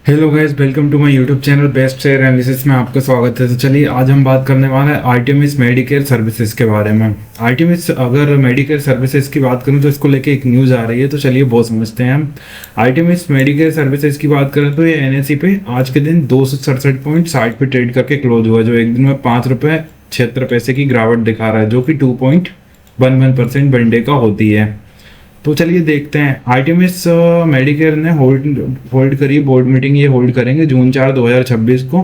Hello guys, welcome to my YouTube channel best share analysis में आपका स्वागत है। तो चलिए आज हम बात करने वाले हैं आर्टेमिस मेडिकेयर सर्विसेज के बारे में। आर्टेमिस अगर मेडिकेयर सर्विसेज की बात करूं तो इसको लेके एक न्यूज़ आ रही है, तो चलिए वो समझते हैं हम। आर्टेमिस मेडिकेयर सर्विसेज की बात करें तो ये एनएसई पे आज के दिन 267.60 पे ट्रेड करके क्लोज हुआ, जो एक दिन में ₹5.76 की गिरावट दिखा रहा है, जो कि 2.11% वन डे का होती है। तो चलिए देखते हैं। आर्टेमिस मेडिकेयर ने होल्ड करी बोर्ड मीटिंग, ये होल्ड करेंगे जून 4 2026 को।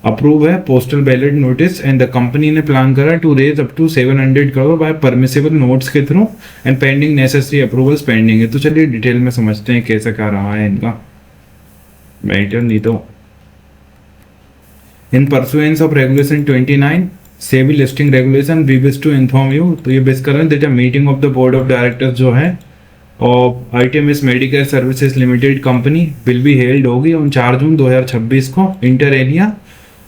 अप्रूव है postal ballot notice and the company ने प्लान करा to raise up to 700 crore by permissible notes के through and pending necessary approvals pending है। तो चलिए डिटेल में समझते हैं कैसा क्या रहा है इनका मैटर। नहीं तो in pursuance of regulation 29 SEBI listing regulation we wish to inform you. तो ये बेस कर रहे हैं that meeting of the board of directors जो है और Artemis Medicare services limited company will be held होगी ऑन 4 जून 2026 को inter alia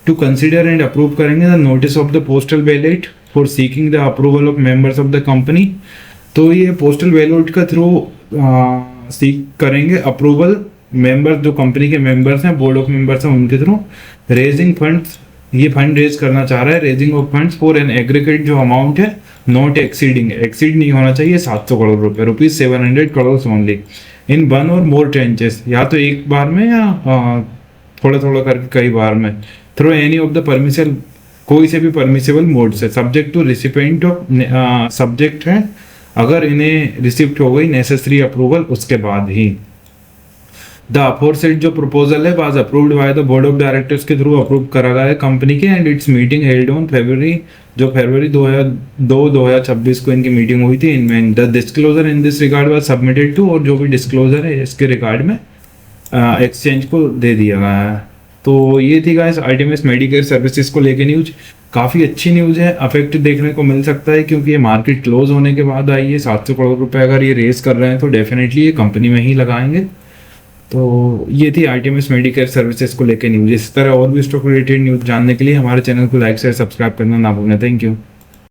to consider and approve करेंगे the notice of the postal ballot for seeking the approval of members of the company. तो ये postal ballot का through seek करेंगे approval members, जो company के members हैं, board of members हैं, उनके थ्रू रेजिंग फंड्स। ये फंड रेज करना चाह रहा है, raising of funds for an aggregate जो अमाउंट है नॉट एक्सीड नहीं होना चाहिए 700 करोड़ रुपए, ₹700 करोड़ ओनली इन वन और मोर ट्रेंचेस, या तो एक बार में या थोड़ा थोड़ा करके कई बार में, through any of the permission, कोई से भी परमिसेबल मोड से, subject to recipient of subject है अगर इन्हें रिसिप्ट हो गई नेसेसरी अप्रूवल उसके बाद ही। द अफोरसेड जो प्रपोजल है was approved by the board of directors के थ्रू अप्रूव करा गया है कंपनी के and its meeting held on February 2026 को इनकी मीटिंग हुई थी। इनमें the disclosure in this regard was submitted to, और जो भी डिस्क्लोजर है इसके रिगार्ड में एक्सचेंज को दे दिया गया है। तो ये थी गाइस आर्टेमिस मेडिकेयर सर्विसेज को लेके न्यूज। काफ़ी अच्छी न्यूज़ है, अफेक्ट देखने को मिल सकता है क्योंकि ये मार्केट क्लोज होने के बाद आई है। 700 करोड़ रुपए अगर ये रेस कर रहे हैं तो डेफिनेटली ये कंपनी में ही लगाएंगे। तो ये थी आर्टेमिस मेडिकेयर सर्विसेज को लेकर न्यूज़। इस तरह और भी स्टॉक रिलेटेड न्यूज़ जानने के लिए हमारे चैनल को लाइक शेयर सब्सक्राइब करना ना भूलें। Thank you.